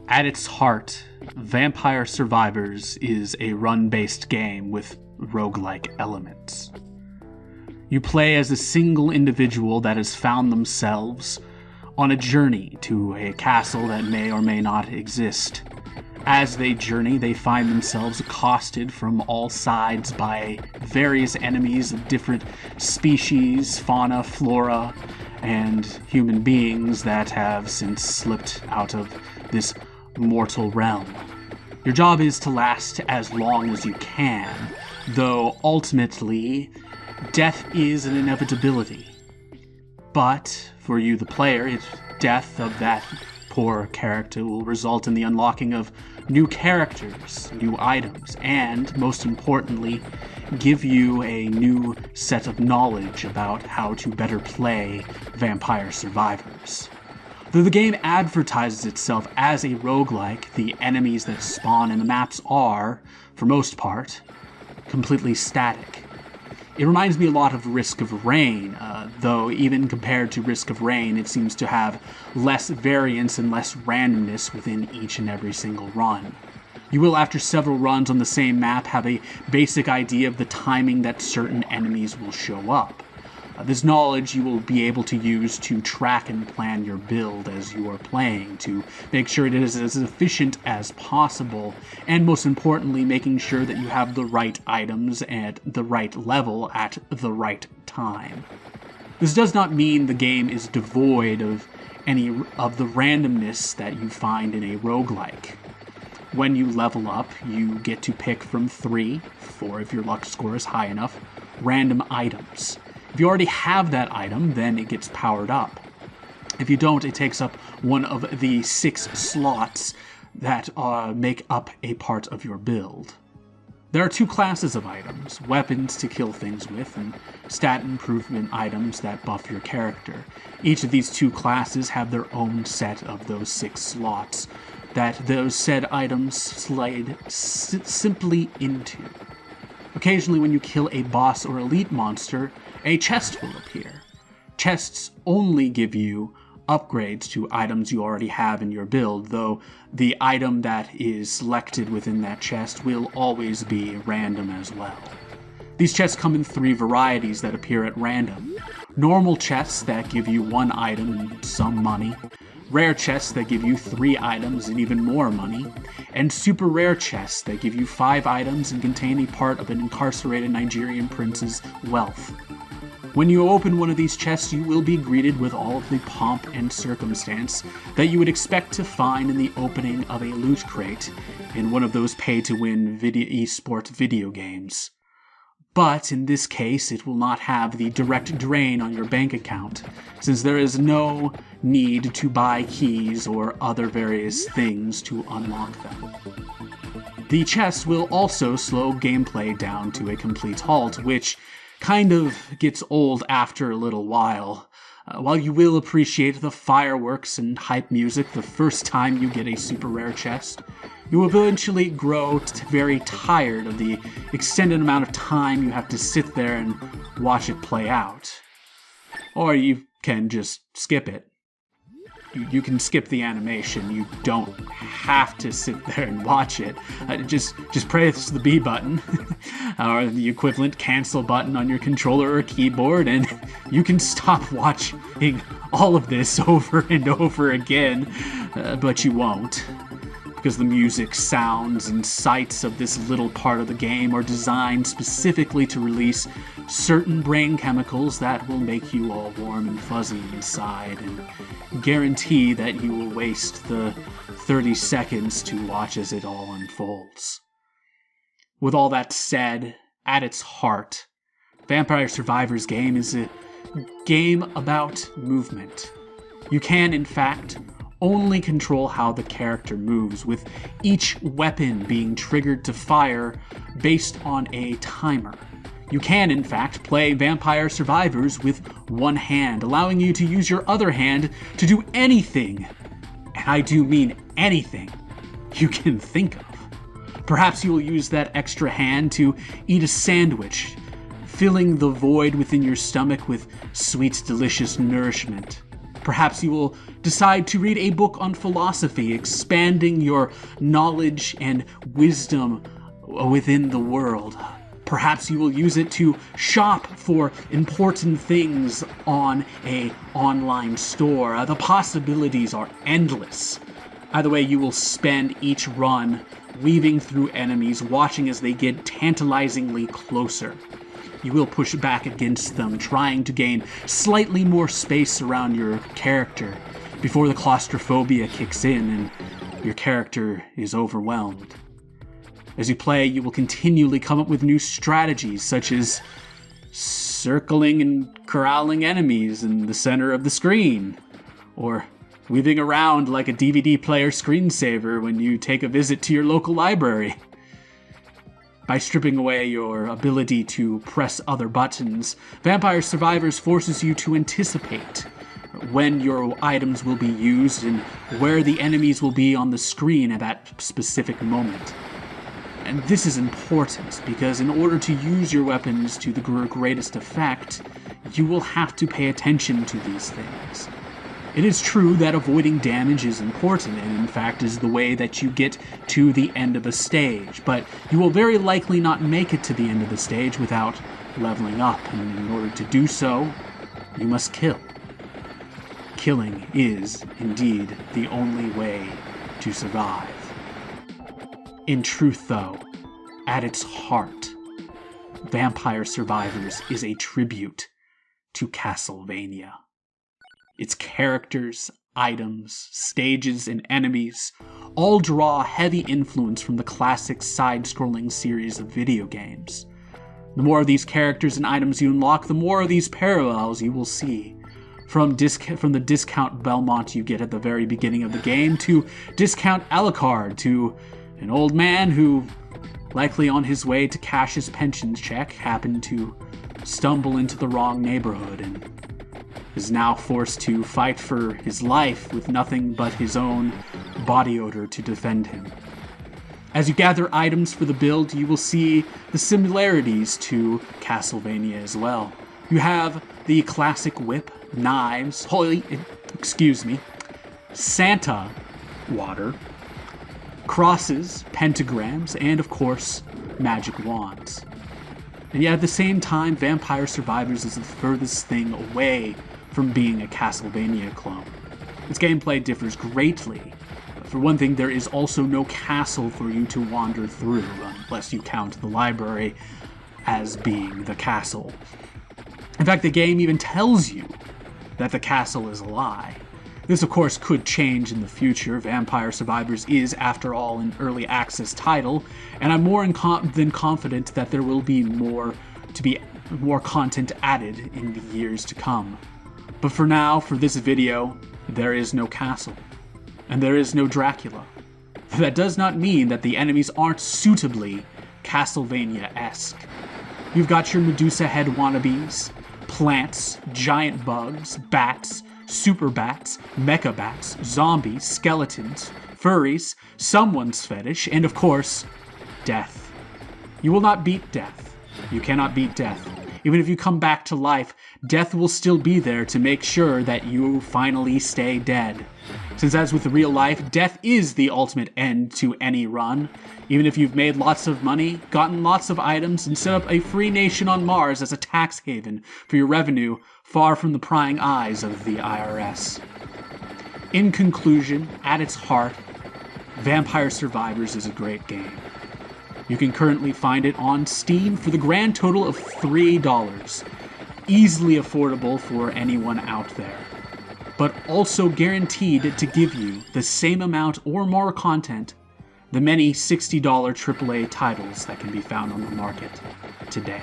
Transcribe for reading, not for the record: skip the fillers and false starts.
At its heart, Vampire Survivors is a run-based game with roguelike elements. You play as a single individual that has found themselves on a journey to a castle that may or may not exist. As they journey, they find themselves accosted from all sides by various enemies of different species, fauna, flora, and human beings that have since slipped out of this mortal realm. Your job is to last as long as you can, though ultimately, death is an inevitability. But, for you the player, death of that poor character will result in the unlocking of new characters, new items, and, most importantly, give you a new set of knowledge about how to better play Vampire Survivors. Though the game advertises itself as a roguelike, the enemies that spawn in the maps are, for most part, completely static. It reminds me a lot of Risk of Rain, though even compared to Risk of Rain, it seems to have less variance and less randomness within each and every single run. You will, after several runs on the same map, have a basic idea of the timing that certain enemies will show up. This knowledge you will be able to use to track and plan your build as you are playing, to make sure it is as efficient as possible, and most importantly, making sure that you have the right items at the right level at the right time. This does not mean the game is devoid of any of the randomness that you find in a roguelike. When you level up, you get to pick from 3, 4 if your luck score is high enough, random items. If you already have that item, then it gets powered up. If you don't, it takes up one of the 6 slots that make up a part of your build. There are 2 classes of items, weapons to kill things with, and stat improvement items that buff your character. Each of these 2 classes have their own set of those 6 slots that those said items slide simply into. Occasionally when you kill a boss or elite monster, a chest will appear. Chests only give you upgrades to items you already have in your build, though the item that is selected within that chest will always be random as well. These chests come in 3 varieties that appear at random. Normal chests that give you 1 item and some money, rare chests that give you 3 items and even more money, and super rare chests that give you 5 items and contain a part of an incarcerated Nigerian prince's wealth. When you open one of these chests, you will be greeted with all of the pomp and circumstance that you would expect to find in the opening of a loot crate in one of those pay-to-win esports video games. But in this case, it will not have the direct drain on your bank account, since there is no need to buy keys or other various things to unlock them. The chests will also slow gameplay down to a complete halt, which kind of gets old after a little while. While you will appreciate the fireworks and hype music the first time you get a super rare chest, you will eventually grow very tired of the extended amount of time you have to sit there and watch it play out. Or you can just skip it. You can skip the animation. You don't have to sit there and watch it. Just press the B button or the equivalent cancel button on your controller or keyboard, and you can stop watching all of this over and over again, but you won't. Because the music, sounds, and sights of this little part of the game are designed specifically to release certain brain chemicals that will make you all warm and fuzzy inside and guarantee that you will waste the 30 seconds to watch as it all unfolds. With all that said, at its heart, Vampire Survivors game is a game about movement. You can, in fact, only control how the character moves, with each weapon being triggered to fire based on a timer. You can, in fact, play Vampire Survivors with one hand, allowing you to use your other hand to do anything, and I do mean anything, you can think of. Perhaps you will use that extra hand to eat a sandwich, filling the void within your stomach with sweet, delicious nourishment. Perhaps you will decide to read a book on philosophy, expanding your knowledge and wisdom within the world. Perhaps you will use it to shop for important things on an online store. The possibilities are endless. Either way, you will spend each run weaving through enemies, watching as they get tantalizingly closer. You will push back against them, trying to gain slightly more space around your character before the claustrophobia kicks in and your character is overwhelmed. As you play, you will continually come up with new strategies, such as circling and corralling enemies in the center of the screen, or weaving around like a DVD player screensaver when you take a visit to your local library. By stripping away your ability to press other buttons, Vampire Survivors forces you to anticipate when your items will be used and where the enemies will be on the screen at that specific moment. And this is important because in order to use your weapons to the greatest effect, you will have to pay attention to these things. It is true that avoiding damage is important and in fact is the way that you get to the end of a stage, but you will very likely not make it to the end of the stage without leveling up, and in order to do so, you must kill. Killing is, indeed, the only way to survive. In truth, though, at its heart, Vampire Survivors is a tribute to Castlevania. Its characters, items, stages, and enemies all draw heavy influence from the classic side-scrolling series of video games. The more of these characters and items you unlock, the more of these parallels you will see. From the discount Belmont you get at the very beginning of the game, to discount Alucard, to an old man who, likely on his way to cash his pension check, happened to stumble into the wrong neighborhood and is now forced to fight for his life with nothing but his own body odor to defend him. As you gather items for the build, you will see the similarities to Castlevania as well. You have the classic whip, knives, Santa water, crosses, pentagrams, and of course, magic wands. And yet at the same time, Vampire Survivors is the furthest thing away from being a Castlevania clone. Its gameplay differs greatly. For one thing, there is also no castle for you to wander through, unless you count the library as being the castle. In fact, the game even tells you that the castle is a lie. This, of course, could change in the future. Vampire Survivors is, after all, an early access title, and I'm more than confident that there will be more content added in the years to come. But for now, for this video, there is no castle, and there is no Dracula. That does not mean that the enemies aren't suitably Castlevania-esque. You've got your Medusa head wannabes, plants, giant bugs, bats, super bats, mecha bats, zombies, skeletons, furries, someone's fetish, and of course, death. You will not beat death. You cannot beat death. Even if you come back to life, death will still be there to make sure that you finally stay dead. Since as with real life, death is the ultimate end to any run. Even if you've made lots of money, gotten lots of items, and set up a free nation on Mars as a tax haven for your revenue, far from the prying eyes of the IRS. In conclusion, at its heart, Vampire Survivors is a great game. You can currently find it on Steam for the grand total of $3, easily affordable for anyone out there, but also guaranteed to give you the same amount or more content the many $60 AAA titles that can be found on the market today.